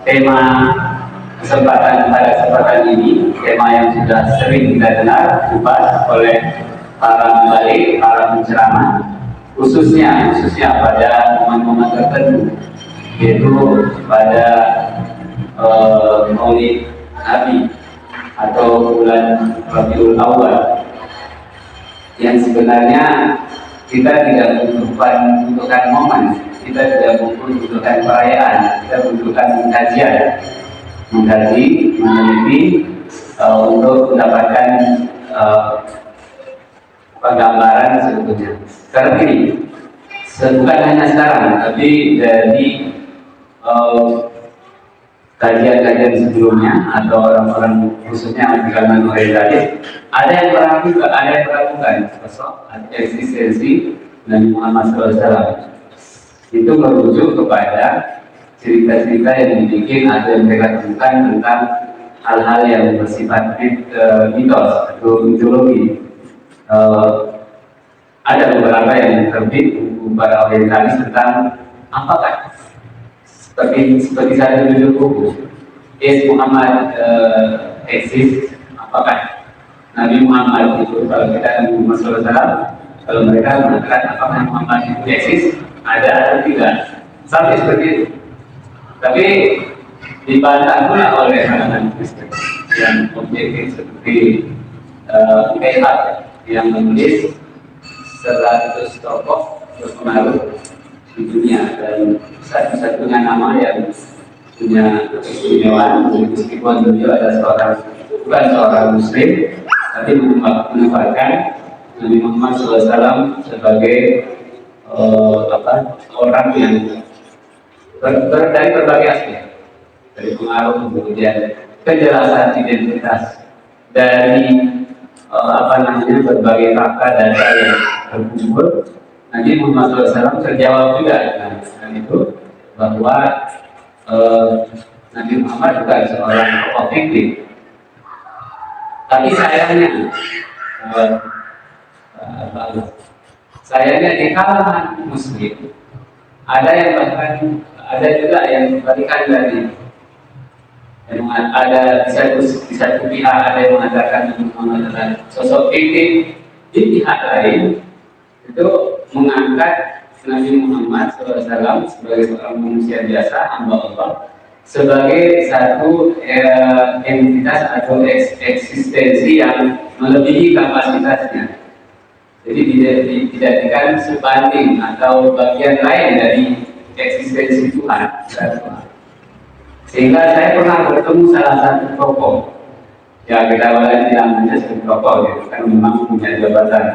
tema pada kesempatan ini, tema yang sudah sering kita dengar dibahas oleh para mubalik, para penceramah, khususnya pada momen-momen tertentu, yaitu pada Maulid Nabi atau bulan Rabiul Awal, yang sebenarnya kita tidak membutuhkan momen, kita tidak membutuhkan perayaan, kita membutuhkan mengkaji, meneliti untuk mendapatkan gambaran sebetulnya. Karena ini bukan hanya sekarang, tapi dari kajian-kajian sebelumnya atau orang-orang khususnya di kalangan orientalis, ada yang meragukan sosok eksistensi Nabi Muhammad SAW. Itu merujuk kepada cerita-cerita yang dibikin atau yang mereka temukan tentang hal-hal yang bersifat mitos atau mitologi. Ada beberapa yang terbit buku para orientalis tentang apakah seperti satu judul buku, is Muhammad eksis, apakah Nabi Muhammad itu, kalau kita Nabi Muhammad SAW, kalau mereka mengatakan apakah Muhammad itu eksis, ada atau tidak, sampai seperti itu. Tapi dibantah pula oleh kalangan Kristen yang objektif seperti Kaihat yang menulis 100 tokoh berpengaruh di dunia, dan satu-satunya nama yang punya keistimewaan, meskipun beliau adalah bukan seorang Muslim, tapi menempatkan Nabi Muhammad SAW sebagai orang yang dari berbagai aspek, dari pengaruh, kemudian kejelasan identitas, dari berbagai fakta data yang terkumpul. Nabi Muhammad SAW terjawab juga dengan itu bahwa Nabi Muhammad bukan seorang tokoh fiktif. Tapi sayangnya di kalangan Muslim ada yang bahkan ada juga yang balikan dari, yang ada di satu pihak ada yang mengatakan Nabi Muhammad adalah sosok fiktif, di pihak lain itu mengangkat Nabi Muhammad SAW sebagai seorang manusia biasa, hamba Allah, sebagai satu entitas atau eksistensi yang melebihi kapasitasnya. Jadi dijadikan sebanding atau bagian lain dari eksistensi Tuhan. Sehingga saya pernah bertemu salah satu tokoh, ya kita boleh bilangnya sebagai tokoh, ya, kan memang punya jabatan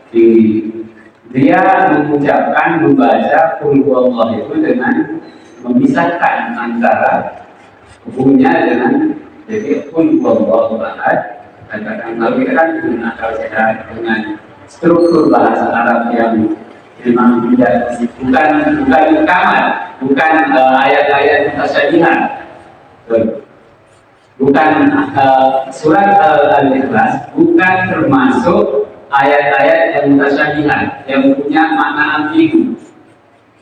tinggi. Dia mengucapkan, membaca Qul Huwallah itu dengan memisahkan antara hukumnya dengan, jadi Qul Huwallahu Ahad, katakan kalau kita kan dengan akal sehat, dengan struktur bahasa Arab yang memang bukan kamar, bukan ayat-ayat mutasyabihat, bukan surat Al-Ikhlas, bukan termasuk ayat-ayat yang mutasyabihat, yang punya makna ambigu.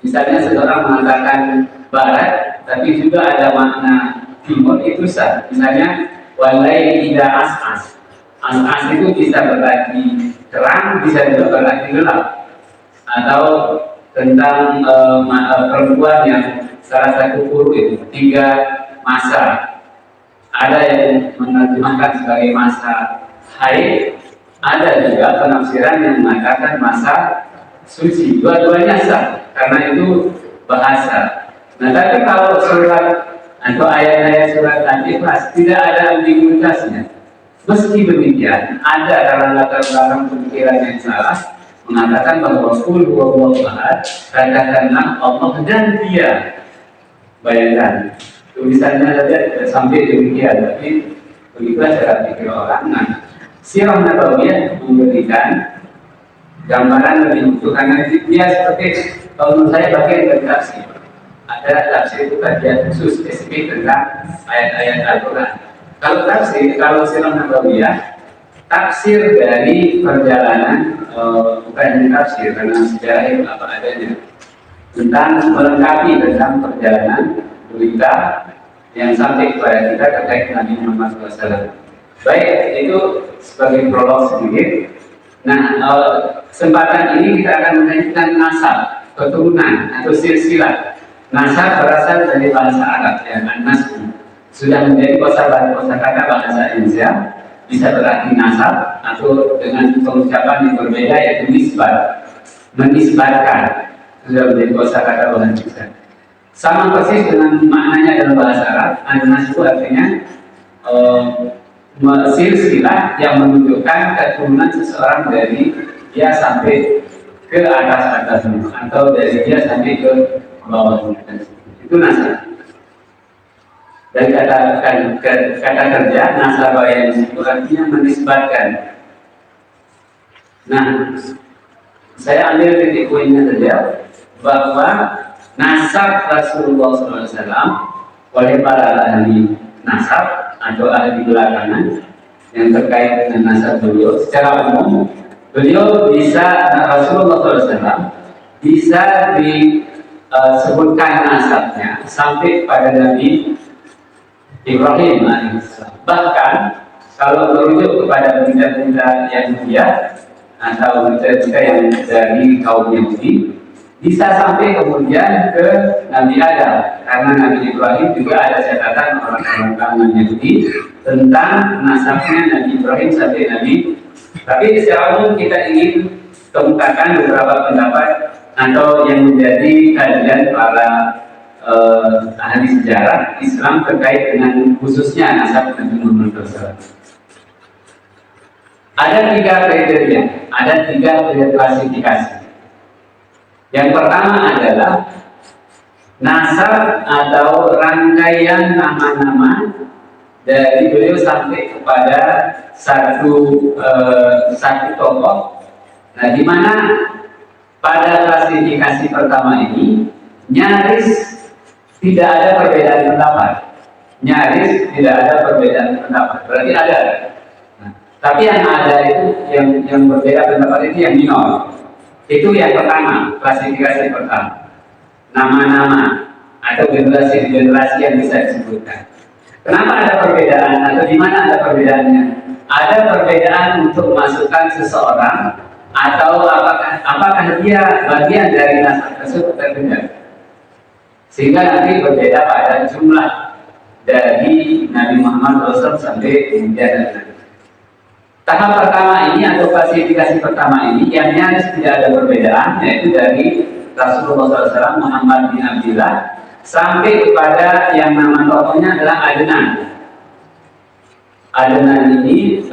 Misalnya seseorang mengatakan barat, tapi juga ada makna timur, itu sah. Misalnya walai ida as-as. As-as itu bisa berarti terang, bisa juga berarti gelap. Atau tentang perempuan yang salah satu huruf itu 3 masa. Ada yang menerjemahkan sebagai masa haid, ada juga penafsiran yang mengatakan masa suci. Dua-duanya sah, karena itu bahasa. Nah, tapi kalau surat atau ayat-ayat surat Al-Ikhlas tidak ada ambiguitasnya. Meski demikian, ada dalam latar belakang pemikiran yang salah mengatakan bahwa Qul Huwallahu Ahad, katakanlah Allah dan Dia. Bayangkan, tulisannya saja tidak sampai demikian, tapi begitulah cara pikir orang. Nah, Sirah Nabawiyah memberikan gambaran lebih utuh, karena dia seperti, kalau menurut saya, bagian dari tafsir. Ada tafsir itu kajian khusus spesifik tentang ayat-ayat Al-Quran. Kalau Sirah Nabawiyah, tafsir dari perjalanan, bukan tafsir, karena sejarah itu apa adanya, tentang melengkapi tentang perjalanan berita yang sampai kepada kita terkait Nabi Muhammad SAW. Baik, itu sebagai prolog sedikit. Nah, kesempatan ini kita akan mengaitkan nasab, keturunan atau silsilah. Nasab berasal dari bahasa Arab, ya, an-nasb. Sudah menjadi kosakata bahasa Indonesia, bisa berarti nasab atau dengan pengucapan yang berbeda yaitu nisbat, menisbatkan. Sudah menjadi kosakata bahasa Indonesia. Sama persis dengan maknanya dalam bahasa Arab, an-nasb itu artinya silsilah yang menunjukkan keturunan seseorang dari dia sampai ke atas atau dari dia sampai ke bawah. Itu nasab. Dari kata kerja nasabah yang itu artinya menisbatkan. Nah, saya ambil titik poinnya saja bahwa nasab Rasulullah SAW oleh para ahli nasab atau ahli belakangan yang terkait dengan nasab beliau secara umum, beliau bisa Rasulullah SAW bisa disebutkan nasabnya sampai pada Nabi Ibrahim alaihissalam. Bahkan kalau merujuk kepada berita-berita Yahudiyah atau berita-berita yang dari kaum Yahudi, bisa sampai kemudian ke Nabi Adam, karena Nabi Ibrahim juga ada catatan orang-orang kalangan Yahudi tentang nasabnya Nabi Ibrahim sampai Nabi. Tapi secara umum kita ingin kemukakan beberapa pendapat atau yang menjadi kajian para ahli sejarah Islam terkait dengan khususnya nasab Nabi Muhammad SAW. Ada 3 kriteria, ada 3 klasifikasi. Yang pertama adalah nasab atau rangkaian nama-nama dari beliau sampai kepada satu tokoh. Nah, di mana pada klasifikasi pertama ini nyaris tidak ada perbedaan pendapat. Nyaris tidak ada perbedaan pendapat. Berarti ada. Nah, tapi yang ada itu yang berbeda pendapat itu yang minor. Itu yang pertama, klasifikasi pertama. Nama-nama atau generasi-generasi yang bisa disebutkan. Kenapa ada perbedaan atau di mana ada perbedaannya? Ada perbedaan untuk memasukkan seseorang atau apakah dia bagian dari nasab tersebut atau tidak. Sehingga nanti berbeda pada jumlah dari Nabi Muhammad SAW sampai kemudian Nabi. Tahap pertama ini atau klasifikasi pertama ini yang nyaris tidak ada perbedaan, yaitu dari Rasulullah SAW Muhammad bin Abdillah sampai kepada yang nama tokohnya adalah Adnan. Adnan ini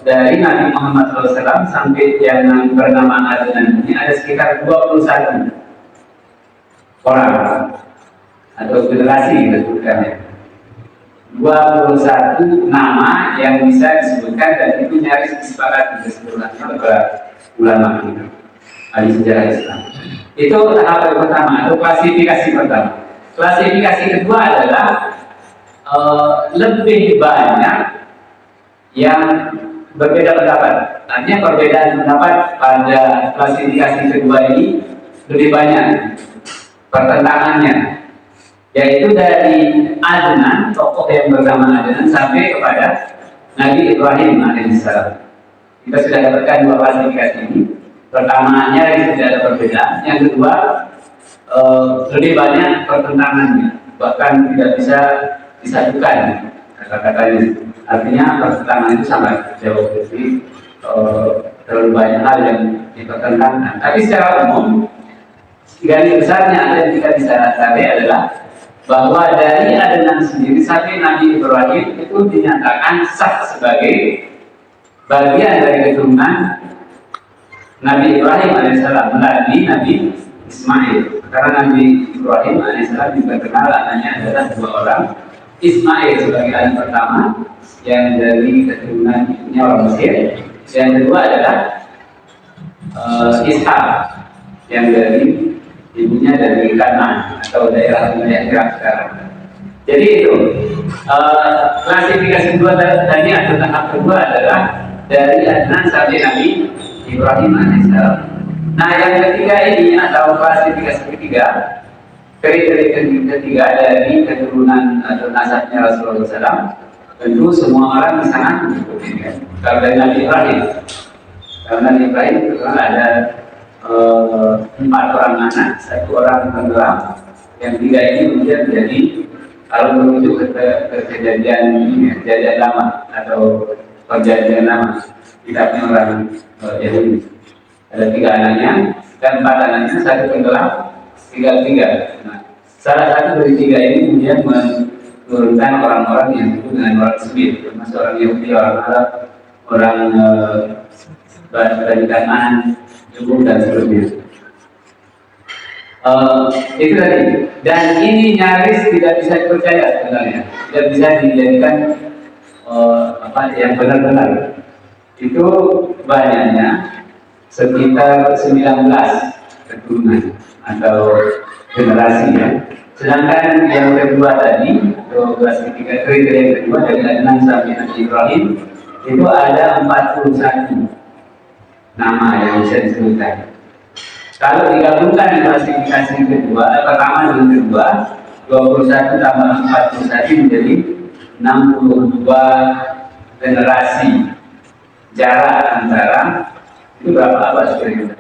dari Nabi Muhammad SAW sampai yang bernama Adnan ini ada sekitar 21 orang atau generasi disebutkan. 21 nama yang bisa disebutkan dan itu nyaris disepakati disebutkan oleh ulama ahli sejarah Islam. Itu tahap yang pertama atau klasifikasi pertama. Klasifikasi kedua adalah lebih banyak yang berbeda pendapat. Artinya perbedaan pendapat pada klasifikasi kedua ini lebih banyak pertentangannya, yaitu dari Adnan, tokoh yang bernama Adnan sampai kepada Nabi Ibrahim alaihissalam. Kita sudah dapatkan 2 klasifikasi ini. Pertamanya tidak ada perbedaan, yang kedua lebih banyak pertentangannya, bahkan tidak bisa disatukan kata-katanya. Artinya pertentangan itu sangat jauh, jadi terlalu banyak hal yang dipertentangkan. Tapi secara umum garis besarnya yang kita bisa tarik adalah bahwa dari Adnan sendiri sampai Nabi Ibrahim itu dinyatakan sah sebagai bagian dari keturunan Nabi Ibrahim alaihissalam melalui Nabi Ismail. Karena Nabi Ibrahim alaihissalam juga kenal anaknya adalah 2 orang, Ismail sebagai anak pertama yang dari keturunan orang Mesir, yang kedua adalah Ishak yang dari ibunya dari Kanan atau daerah Irak sekarang. Jadi itu klasifikasi kedua tadi atau tahap kedua adalah dari Adnan sampai Nabi Ibrahim alaihissalam. Nah, yang ketiga ini atau klasifikasi ketiga Kriteria ketiga dari keturunan atau nasabnya Rasulullah SAW, tentu semua orang di sana mengikuti. Kalau dari Nabi Ibrahim, karena Nabi Ibrahim kebetulan ada 4 orang anak, 1 orang tenggelam, yang 3 ini kemudian menjadi, kalau merujuk ke kejadian lama atau perjanjian lama, kitabnya orang Yahudi. Ada 3 anaknya dan 4 anaknya, 1 tenggelam, tinggal 3. Nah, salah satu dari 3 ini kemudian menurunkan orang-orang yang disebut dengan orang Semit, termasuk orang Yahudi, orang Arab, orang Bani Kanaan, Jumhur dan seterusnya. Itu tadi. Dan ini nyaris tidak bisa dipercaya sebenarnya, tidak bisa dijadikan yang benar-benar. Itu banyaknya sekitar 19 keturunan atau generasi ya. Sedangkan yang kedua tadi, atau kriteria yang kedua dari Adnan sampai Nabi Ibrahim, itu ada 41 nama yang bisa disebutkan. Kalau digabungkan di klasifikasi kedua, pertama dengan kedua, 21 tambah 41 menjadi 62 generasi jarak antara, itu berapa abad sebenarnya?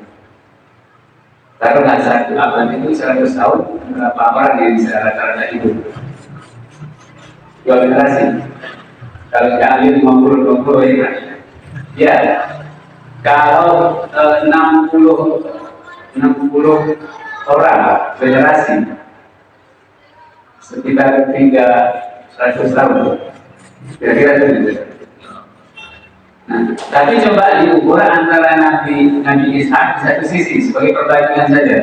Taruhlah 1 abad itu 100 tahun, berapa orang yang bisa rata-rata hidup? 2 generasi. Kalau kita ambil 50 ya. Ya, kalau 60 orang generasi sekitar 300 tahun, kira-kira itu. Nah, tapi coba diukur antara Nabi Ishak di satu sisi sebagai perbandingan saja.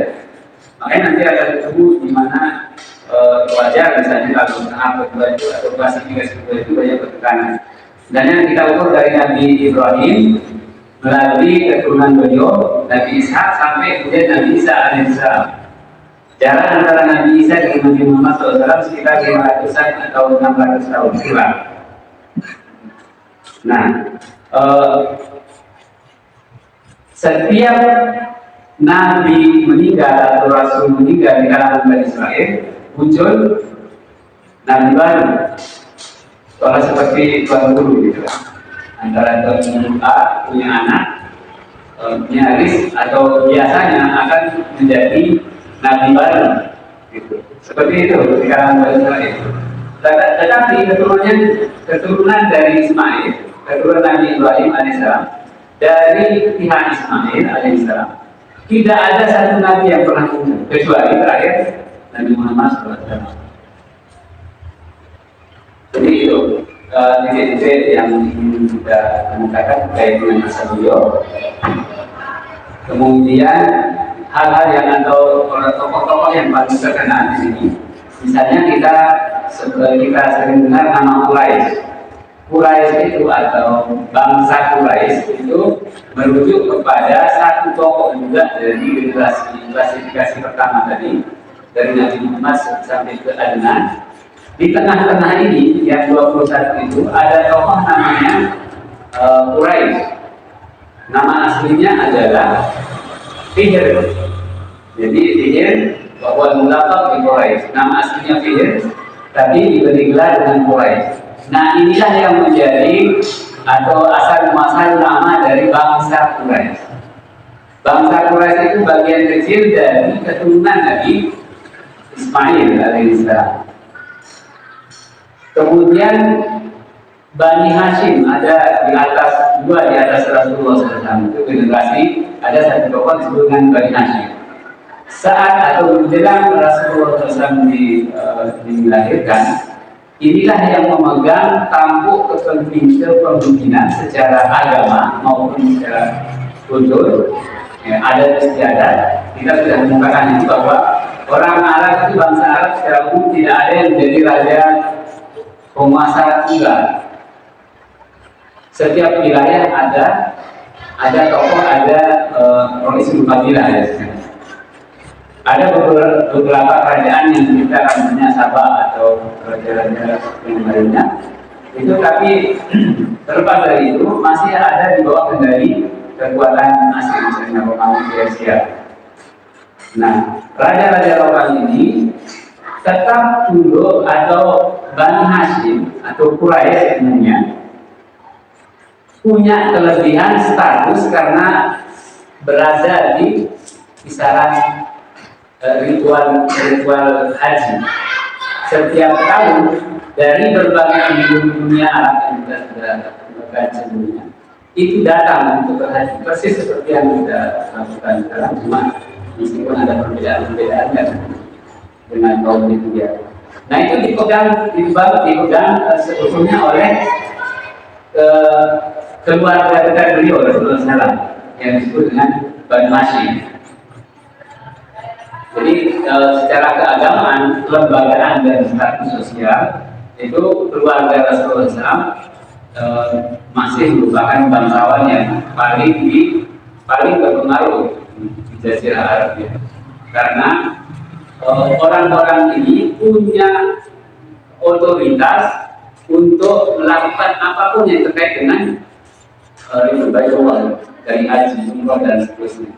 Makanya nanti akan ketemu di mana wajar misalnya kalau tahap kedua itu atau klasifikasi kedua itu banyak pertekanan. Dan yang kita ukur dari Nabi Ibrahim melalui keturunan beliau Nabi Ishak sampai kemudian Nabi Isa alaihissalam. Jarak antara Nabi Isa dengan Nabi Muhammad SAW sekitar 500-an atau 600 tahun kurang. Nah, setiap Nabi meninggal atau Rasul meninggal di kalangan Bani Israel, muncul Nabi baru. Soalnya seperti tuan guru gitu, antara tuan A punya anak, nyaris atau biasanya akan menjadi Nabi baru, gitu. Seperti itu di kalangan Bani Israel. Tetapi keturunan dari Ismail, keturunan Nabi Ibrahim alaihissalam, dari pihak Ismail alaihissalam, tidak ada satu nabi yang pernah muncul kecuali terakhir Nabi Muhammad SAW. Jadi itu titik-titik yang ingin kita kemukakan terkait dengan masa beliau. Kemudian hal-hal yang atau tokoh-tokoh yang paling terkenal di sini, misalnya kita sering dengar nama Quraisy. Quraisy itu atau bangsa Quraisy itu merujuk kepada satu tokoh juga dari klasifikasi pertama tadi, dari Nabi Muhammad sampai ke Adnan. Di tengah-tengah ini yang 21 itu ada tokoh namanya Quraisy. Nama aslinya adalah Fihr. Jadi Fihr bahwa mulaqab di Quraisy. Nama aslinya Fihr, tapi diberi gelar dengan Quraisy. Nah, inilah yang menjadi atau asal muasal nama dari bangsa Quraisy. Bangsa Quraisy itu bagian kecil dari keturunan Nabi Ismail alaihissalam. Kemudian Bani Hashim ada di atas Rasulullah SAW. Itu generasi ada satu tokoh disebut dengan Bani Hashim. Saat atau menjelang Rasulullah SAW dilahirkan, inilah yang memegang tampuk kepemimpinan secara agama maupun secara kultur, adat istiadat. Kita sudah menyatakan itu bahwa orang Arab itu, bangsa Arab secara umum tidak ada yang menjadi raja penguasa tunggal. Setiap wilayah ada tokoh, ada organisasi kabilah ya. Ada beberapa kerajaan yang kita namanya Sabah atau raja-raja yang lainnya. Itu tapi terlepas dari itu masih ada di bawah kendali kekuatan asing, misalnya Romawi, Persia. Nah, raja-raja lokal ini tetap dulu atau Bani Hashim atau Quraisy umumnya punya kelebihan status karena berada di kisaran ritual haji setiap tahun dari berbagai penjuru dunia Arab yang kita sudah lakukan sebelumnya itu datang untuk berhaji persis seperti yang kita lakukan sekarang, cuma meskipun ada perbedaan-perbedaan kan dengan kaum itu ya. Nah itu dipegang sebetulnya oleh keluarga dekat beliau Rasulullah SAW yang disebut dengan Bani Hashim. Jadi secara keagamaan, kelembagaan dan status sosial itu keluarga Rasulullah SAW masih merupakan bangsawan yang paling berpengaruh di Jazirah Arab ya. Karena orang-orang ini punya otoritas untuk melakukan apapun yang terkait dengan ibadah dari haji, umroh dan seterusnya.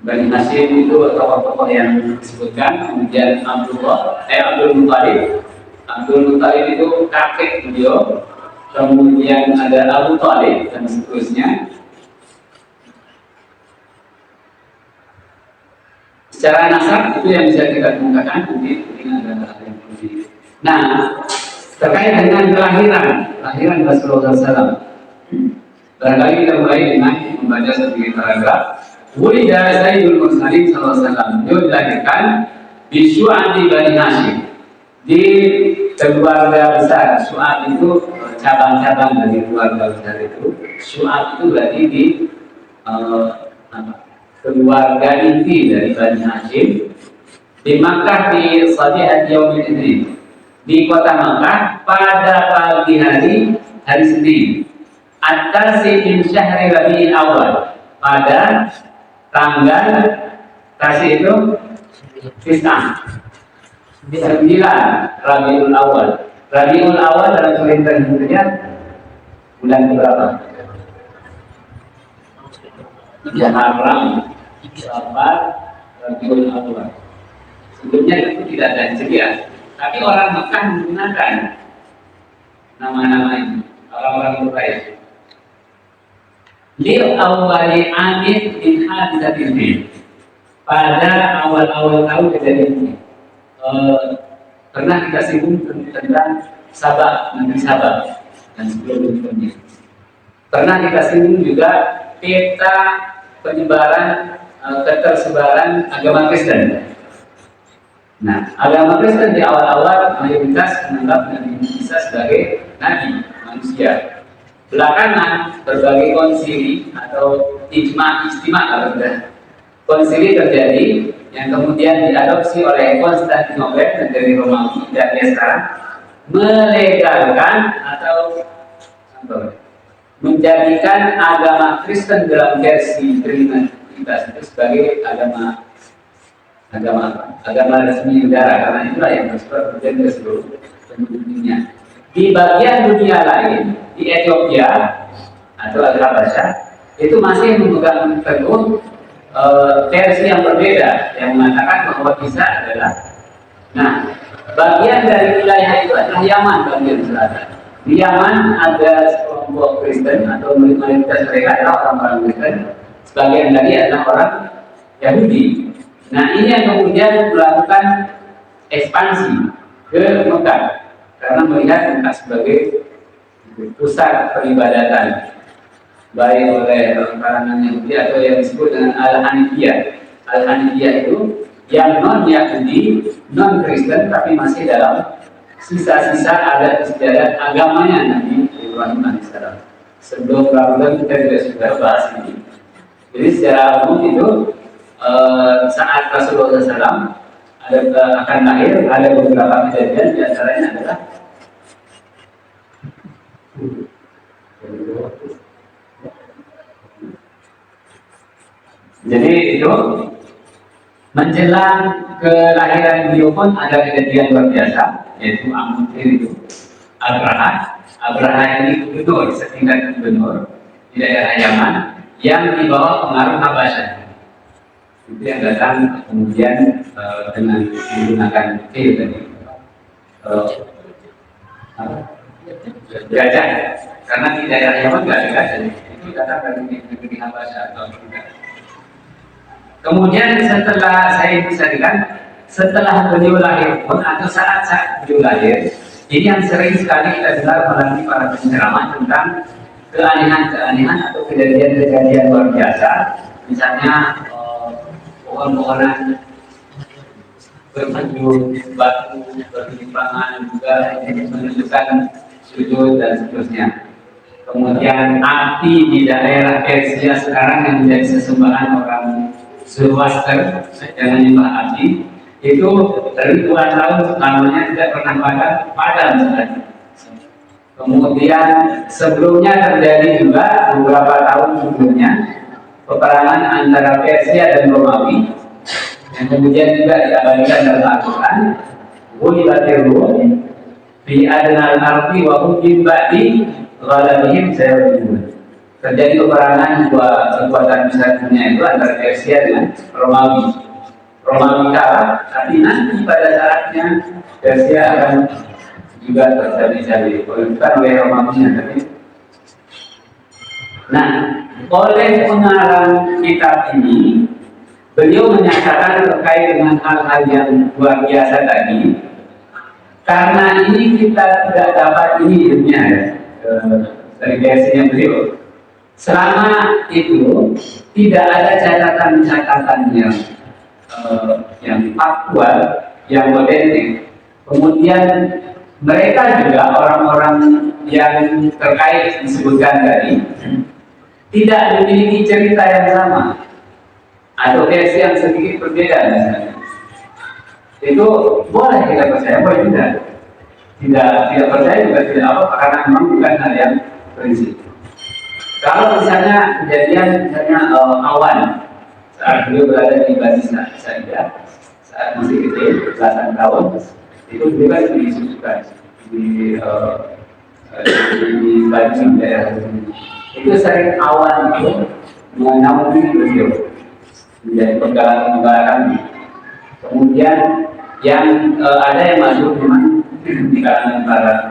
Bani Hashim itu tokoh-tokoh yang disebutkan, kemudian Abdul Muttalib. Abdul Muttalib itu kakek beliau, kemudian ada Abu Thalib dan seterusnya. Secara nasab itu yang bisa kita kemukakan nanti ini adalah yang lebih. Nah, terkait dengan kelahiran Rasulullah SAW. Barangkali kita mulai dengan membaca sedikit paragraf. Wulida Sayyidul Mursalin sallallahu alaihi wasallam. Dia dilahirkan di Syu'ati Bani Hashim. Di keluarga besar. Syu'at itu cabang-cabang dari keluarga besar itu. Syu'at itu berarti di keluarga inti dari Bani Hashim. Di Makkah di Sabihat Yaumil Idri. Di kota Makkah pada pagi hari Senin. At-Tasi min Syahri Rabiul Awal. Pada tanggal kasih itu Tis'ah 9 Rabiul Awal. Rabiul Awal dalam kalender Hijriah bulan berapa? Muharram, Syawal, Rabiul Awal. Sebelumnya itu tidak ada Hijriah, tapi orang Mekah menggunakan nama-nama ini, orang-orang Quraisy. Lil awali amin min hadisatil bil. Pada awal-awal tahun kejadian ini pernah kita singgung tentang Sabah, Nabi Sabah dan sebelum-sebelumnya. Pernah kita singgung juga peta penyebaran ketersebaran agama Kristen. Nah, agama Kristen di awal-awal mayoritas menganggap Nabi Isa sebagai nabi manusia. Belakangan berbagai konsili atau istimewa konsili terjadi yang kemudian diadopsi oleh Konstantinopel negeri Romawi dan sekarang melegalkan atau menjadikan agama Kristen dalam versi Trinitas itu sebagai agama resmi negara, karena itulah yang tersebar ke seluruh dunia. Di bagian dunia lain, di Ethiopia atau Al-Habasyah itu masih memegang teguh versi yang berbeda yang mengatakan bahwa Isa adalah, nah, bagian dari wilayah itu adalah Yaman bagian selatan. Di Yaman ada sekelompok Kristen atau mayoritas mereka adalah orang-orang Kristen, sebagian lagi adalah orang Yahudi. Nah, ini yang kemudian melakukan ekspansi ke Mekah karena melihat Mekah sebagai pusat peribadatan baik oleh kalangan Yahudi atau yang disebut dengan Al-Hanifiyah. Al-Hanifiyah itu yang non-Yahudi, non-Kristen tapi masih dalam sisa-sisa adat istiadat agamanya Nabi Ibrahim AS. Sebelum Ramadan kita juga sudah bahas ini. Jadi secara umum itu saat Rasulullah SAW akan lahir ada beberapa kejadian, di antaranya adalah jadi itu menjelang kelahiran beliau pun ada kejadian luar biasa, yaitu Amuntir itu Abraha ini gubernur, setingkat gubernur di daerah Yaman yang di bawah pengaruh Habasyah. itu yang datang kemudian dengan menggunakan tadi gajah, karena di daerah Yaman nggak ada gajah, itu datang dari negeri Habasyah atau Afrika. Kemudian setelah saya disadikan, setelah beliau lahir pun atau saat beliau lahir, ini yang sering sekali kita dengar melalui para penceramah tentang keanehan-keanehan atau kejadian-kejadian luar biasa, misalnya pohon-pohonan bermajul, batu berlimpangan juga menunjukkan sujud dan seterusnya. Kemudian api di daerah Persia sekarang yang menjadi sesembahan orang Zoroaster yang menyembah api, itu ribuan tahun namanya tidak pernah padam sekali. Kemudian sebelumnya terjadi juga beberapa tahun sebelumnya peperangan antara Persia dan Romawi yang kemudian juga diabadikan dalam Al-Quran. Ghulibatir Rum fi adnal ardi wa hum min ba'di ghalabihim sayaghlibun. Terjadi peperangan dua kekuatan besar dunia itu antara Persia dengan Romawi. Romawi kalah, tapi nanti pada saatnya Persia akan juga terjadi bukan oleh Romawi tapi. Nah, oleh pengarang kitab ini, beliau menyatakan terkait dengan hal-hal yang luar biasa tadi. Karena ini kita tidak dapat ini ilmunya dari versinya beliau. Selama itu tidak ada catatan-catatan yang faktual, yang otentik. Kemudian mereka juga orang-orang yang terkait disebutkan tadi tidak memiliki cerita yang sama atau versi yang sedikit berbeda misalnya. Itu boleh kita percaya, boleh tidak percaya juga tidak apa, karena memang bukan hal yang prinsip. Kalau misalnya kejadian awan saat beliau berada di Bani Sa'idah, saat masih kecil belasan tahun, itu beliau kan disusukan di Bani daerah itu sering awan itu menaungi beliau menjadi penggalan-penggalan. Kemudian yang ada yang masuk memang di kalangan para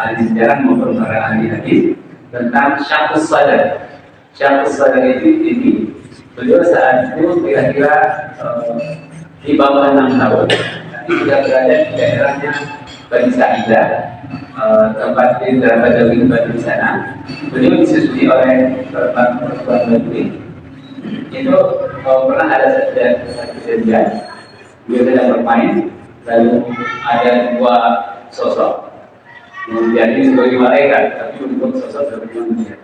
ahli sejarah maupun para ahli hadis tentang Syakhus Sadar. Syakhus Sadar ini beliau saat itu kira-kira di bawah 6 tahun, tapi sudah berada di daerahnya Bani Sa'idah, tempat di daerah Badawi di sana. Beliau disusui oleh perempuan Badui. Itu pernah ada satu kejadian, beliau sedang bermain, lalu ada dua sosok. Kemudian ini sebagai malaikat, tapi untuk sosok sebagai manusia.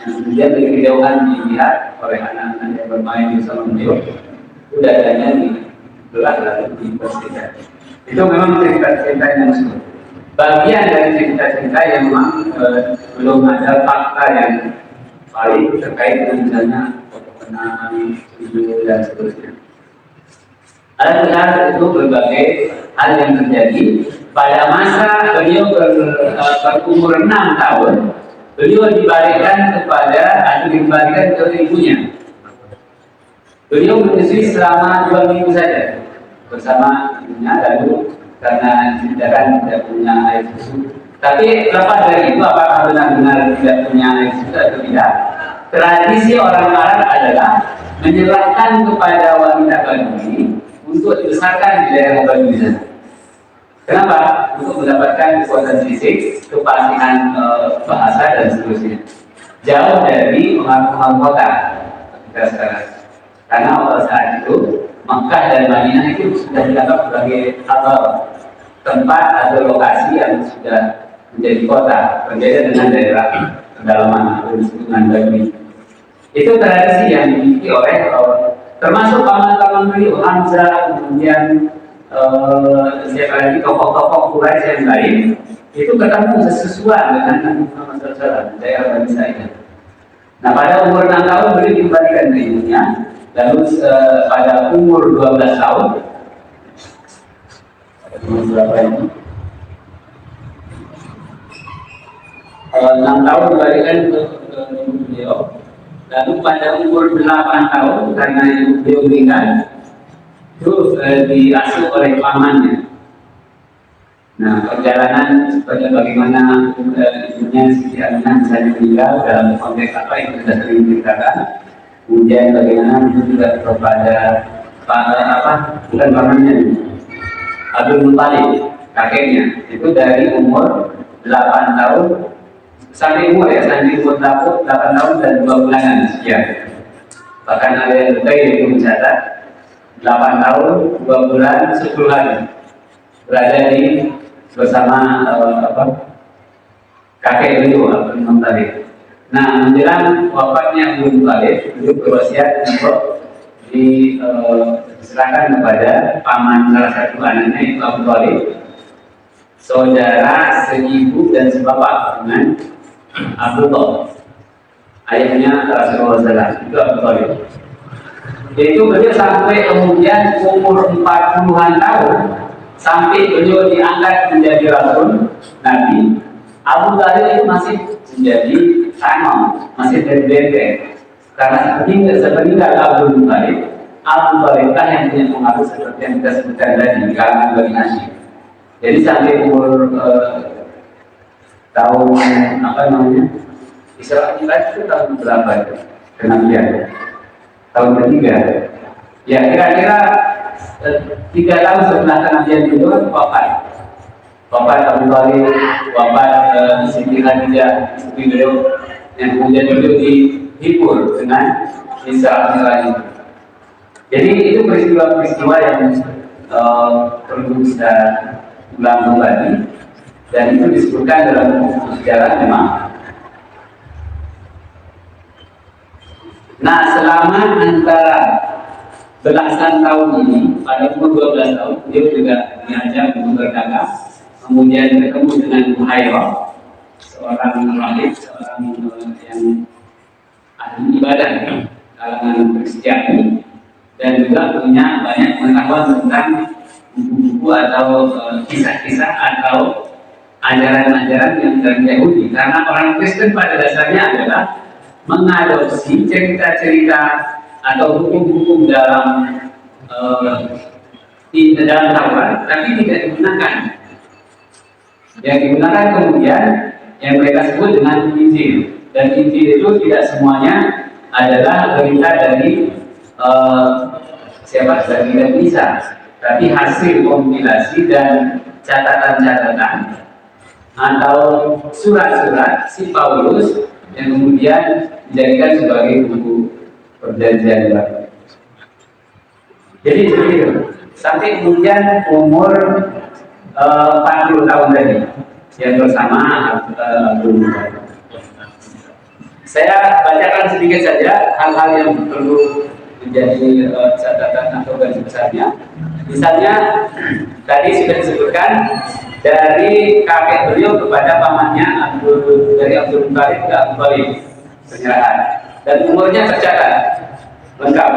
Yang kemudian dari kejauhan dilihat oleh anak-anak yang bermain bersama beliau, itu dadanya dibelah lalu dibersihkan. Itu memang cerita-cerita yang masuk. Bagian dari cerita-cerita yang memang belum ada fakta yang valid terkait dengan misalnya penanganan video dan seterusnya. Ada itu berbagai hal yang terjadi. Pada masa beliau berumur 6 tahun, beliau dibalikan ke ibunya. Beliau menyusui selama 2 minggu saja bersama ibunya, lalu karena tidak punya air susu. Tapi lepas dari itu, apakah benar-benar tidak punya air susu atau tidak? Tradisi orang Arab adalah menyerahkan kepada wanita Badui untuk dibesarkan di daerah Badui sana. Kenapa? Untuk mendapatkan kekuatan fisik, kepasihan bahasa dan seterusnya. Jauh dari pengaruh kota kita sekarang. Karena pada saat itu Makkah dan Madinah itu sudah dianggap sebagai tempat atau lokasi yang sudah menjadi kota, berbeda dengan daerah pedalaman atau disebut dengan Badui. Itu tradisi yang dimiliki oleh termasuk paman-paman beliau, Hamzah, kemudian siapa lagi tokoh-tokoh Quraisy yang lain, itu ketemu sesuai dengan Nabi Muhammad SAW di daerah Bani Sa'idah. Nah, pada umur 6 tahun beliau dikembalikan ke ibunya, lalu pada umur 12 tahun, umur berapa ini? 6 tahun dikembalikan ke ibu beliau. Lalu pada umur 8 tahun karena beliau meninggal itu diasuh oleh pamannya. Nah, perjalanan seperti bagaimana ibunya Siti Aminah bisa meninggal dalam konteks apa yang sudah sering diceritakan. Kemudian bagaimana itu juga kepada apa bukan pamannya, Abdul Muthalib, kakeknya. Itu dari umur 8 tahun sampai umur sampai umur 8 tahun dan 2 bulanan sekian. Bahkan ada yang itu mencatat 8 tahun 2 bulan 10 hari berada di bersama kakek beliau Abdul Muthalib. Nah, menjelang wafatnya Abdul Muthalib, beliau berwasiat untuk diserahkan kepada paman salah satu anaknya itu Abu Thalib, saudara seibu dan sebapak dengan Abu Thalib, ayahnya Rasulullah SAW, itu Abu Thalib. Itu beliau sampai kemudian umur 40-an tahun sampai beliau diangkat menjadi Rasul Nabi. Abu Thalib itu masih menjadi sangon, masih dari benteng. Karena sepeninggal Abdul Muthalib, Abu Thalib yang punya pengaruh seperti yang kita sebutkan tadi di kalangan Bani Hashim. Jadi sampai umur tahun apa namanya Isra Mi'raj itu tahun berapa itu? Kenabian tahun ketiga. Ya kira-kira 3 tahun setelah kenabian itu wafat Abu Thalib, wafat Siti Khadijah, istri beliau, yang kemudian beliau dihibur dengan Isra Mi'raj itu. Jadi itu peristiwa-peristiwa yang perlu kita ulang kembali, dan itu disebutkan dalam buku sejarah memang. Nah, selama antara belasan tahun ini, pada umur 12 tahun, dia juga diajak untuk berdagang. Kemudian bertemu dengan Buhairah, seorang rahib, seorang yang ahli ibadah kalangan Kristiani, dan juga punya banyak pengetahuan tentang buku-buku atau kisah-kisah atau ajaran-ajaran yang dari Yahudi. Karena orang Kristen pada dasarnya adalah mengadopsi cerita-cerita atau hukum-hukum dalam dalam Taurat, tapi tidak digunakan. Yang digunakan kemudian yang mereka sebut dengan Injil. Dan Injil itu tidak semuanya adalah berita dari siapa dari Isa, tapi hasil kompilasi dan catatan-catatan atau surat-surat si Paulus yang kemudian dijadikan sebagai buku perjanjian baru. Jadi begitu. Sampai kemudian umur 40 tahun tadi yang bersama Abdul Muthalib. Saya bacakan sedikit saja hal-hal yang perlu menjadi catatan atau garis besarnya. Misalnya tadi sudah disebutkan dari kakek beliau kepada pamannya dari Abdul Muthalib ke Abu Thalib penyerahan, dan umurnya tercatat lengkap.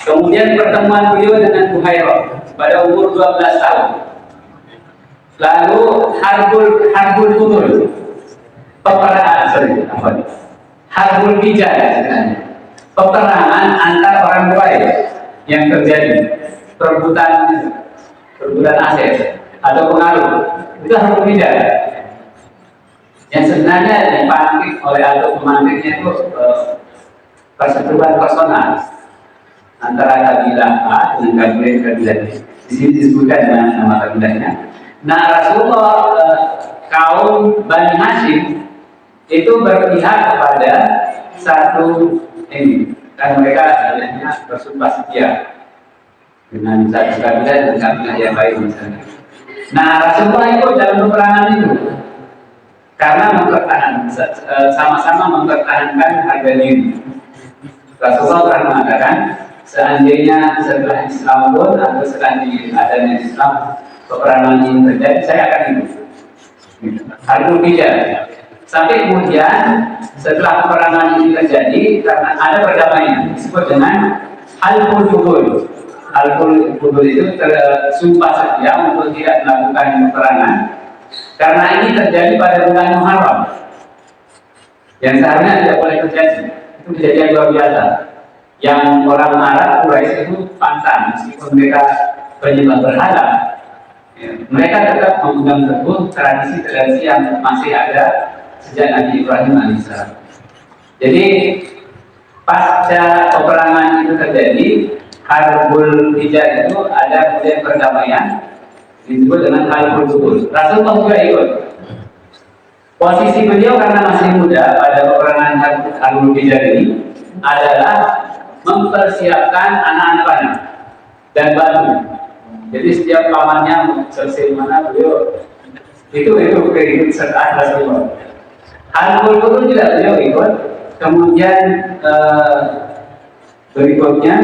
Kemudian pertemuan beliau dengan Buhairah pada umur 12 tahun. Lalu Harbul Futul, Harbul Hijaz, peperangan antar orang Quraisy yang terjadi, perebutan aset atau pengaruh, itu Harbul Hijaz. Yang sebenarnya dipantik oleh atau pemantiknya itu perseteruan personal antara kabilah A dengan kabilah B. Di sini disebutkan dengan nama kabilahnya. Nah, Rasulullah kaum Bani Hashim itu berpihak kepada satu ini, kan mereka adanya bersumpah setia dengan satu kabilah dan kabilah yang lain misalnya. Nah, Rasulullah ikut dalam peperangan itu karena sama-sama mempertahankan harga diri. Rasulullah pernah mengatakan, seandainya setelah Islam pun atau seandainya adanya Islam peperangan ini terjadi, saya akan hidup. Harbul Hijaz. Sampai kemudian setelah peperangan ini terjadi, karena ada perdamaian disebut dengan Halful Fudul. Halful Fudul itu sumpah setia untuk tidak melakukan peperangan, karena ini terjadi pada bulan Muharram yang seharusnya tidak boleh terjadi. itu kejadian luar biasa. Yang orang Arab Quraisy itu pantang meskipun mereka penyembah berhala, ya, mereka tetap memegang teguh tradisi-tradisi yang masih ada sejak Nabi Ibrahim alaihissalam. Jadi pasca peperangan itu terjadi, Harbul Hijaz itu ada kemudian perdamaian disebut dengan Harbul Subul. Rasulullah juga ikut. Posisi beliau karena masih muda pada peperangan Harbul Hijaz ini adalah mempersiapkan anak-anak panah dan batu. Jadi setiap pamannya selesai mana beliau itu serta Rasulullah. Harbul Subul juga beliau ikut. Kemudian berikutnya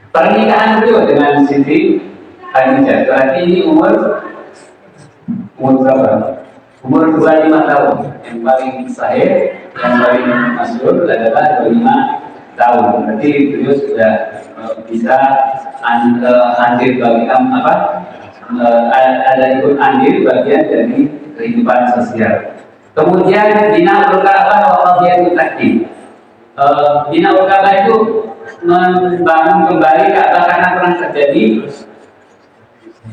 pernikahan beliau dengan Siti Khadijah. Berarti ini umur berapa? Umur 25 tahun. Yang paling sahih, yang paling masyhur adalah 25 tahun. Berarti beliau sudah bisa andil bagian ada ikut andil bagian dari kehidupan sosial. Kemudian bina Ka'bah wa qadhiyatul takdim. Bina Ka'bah itu membangun kembali Ka'bah karena pernah terjadi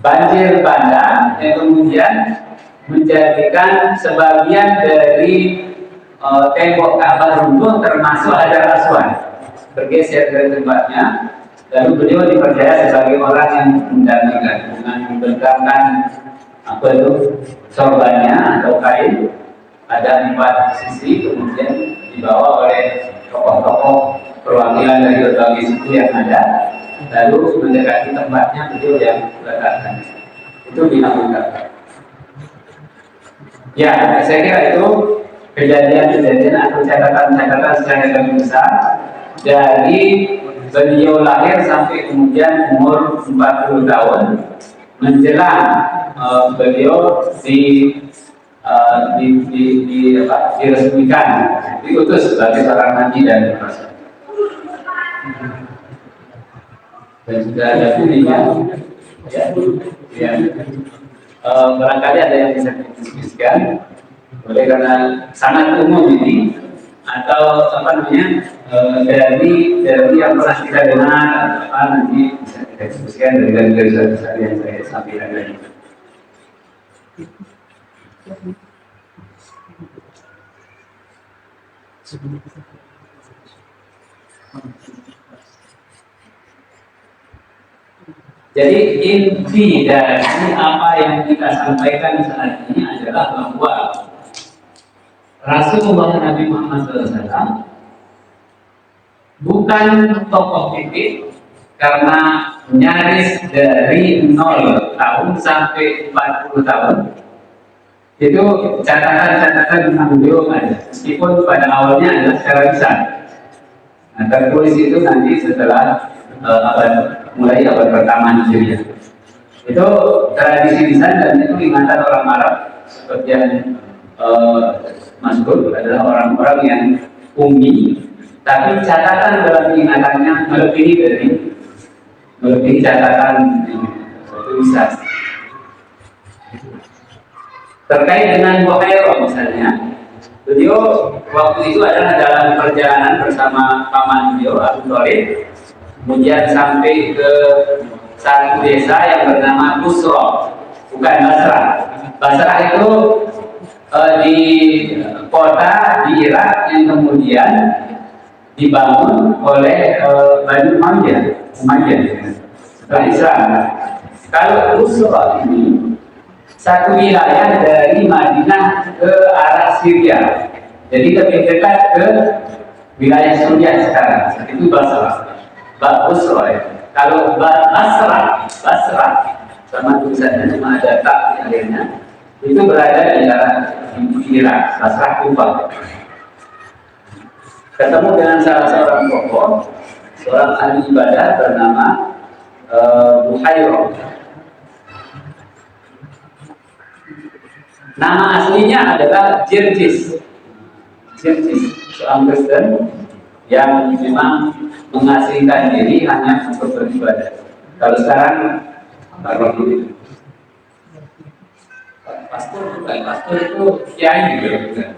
banjir bandang yang kemudian menjadikan sebagian dari tembok Ka'bah runtuh termasuk Hajar Aswad bergeser dari tempatnya. Lalu beliau dipercaya sebagai orang yang mendampingkan dengan membentangkan sorbannya atau kain. Ada 4 sisi, kemudian dibawa oleh tokoh-tokoh perwakilan dari berbagai suku yang ada, lalu mendekati tempatnya beliau yang meletakkan. Itu dinamakan. Ya, saya kira itu kejadian-kejadian atau catatan-catatan secara lebih besar dari beliau lahir sampai kemudian umur 40 tahun menjelang beliau diresmikan, diutus sebagai seorang nabi dan rasul. Dan sudah ada bunyinya, ya. Barangkali ada yang bisa didiskusikan, oleh karena sangat umum ini, atau dari yang pernah kita dengar, nanti bisa kita diskusikan dari garis-garis yang saya sampaikan tadi. Jadi inti dari apa yang kita sampaikan saat ini adalah bahwa Rasulullah Nabi Muhammad SAW bukan tokoh fikih karena nyaris dari 0 tahun sampai 40 tahun itu catatan-catatan tentang beliau ada, meskipun pada awalnya adalah secara lisan. Nah, tertulis itu nanti setelah mulai abad pertama Hijriah. Itu tradisi lisan dan itu ingatan orang Arab seperti yang masyhur adalah orang-orang yang ummi, tapi catatan dalam ingatannya melebihi catatan tulisan. Terkait dengan Buhairah misalnya, beliau waktu itu adalah dalam perjalanan bersama paman beliau Abu Thalib, kemudian sampai ke satu desa yang bernama Busra, bukan Basrah. Basrah itu di kota di Irak yang kemudian dibangun oleh Bani Umayyah setelah Islam. Kalau Busra ini satu wilayah dari Madinah ke arah Syria, jadi lebih dekat ke wilayah Suriah sekarang. Itu Basrah. Busra ya. Kalau Basrah sama tulisannya cuma ada tak di akhirnya, itu berada di arah Irak, Basrah Kufah. Ketemu dengan salah seorang tokoh, seorang ahli ibadah bernama Buhairah. Nama aslinya adalah Jirjis, seorang Kristen yang memang mengasingkan diri hanya untuk beribadah. Kalau sekarang itu pastor itu kiai juga,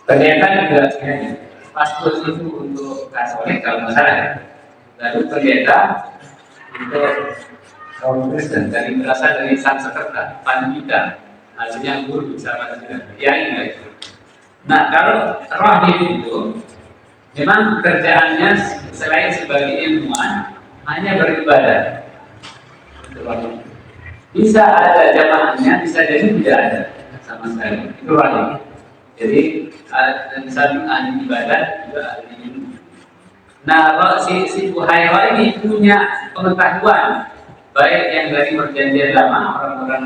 ternyata juga kiai. pastor itu untuk Katolik kalau nggak salah, lalu pendeta untuk kaum Kristen, dari berasal dari Sanskerta, Pandita, artinya guru sama dengan kiai itu. Nah, kalau rahib itu memang kerjaannya selain sebagai ilmuwan hanya beribadah. Bisa ada jamaahnya, bisa jadi tidak ada sama sekali. Itu rahib. Jadi saling ahli ibadat juga ahli ilmu. Nah, si Buhairah ini punya pengetahuan baik yang dari perjanjian lama, orang-orang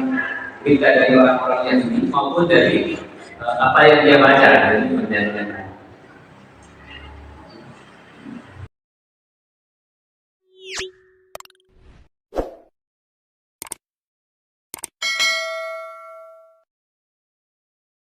berita dari orang-orang Yahudi maupun dari apa yang dia baca dari perjanjian lama.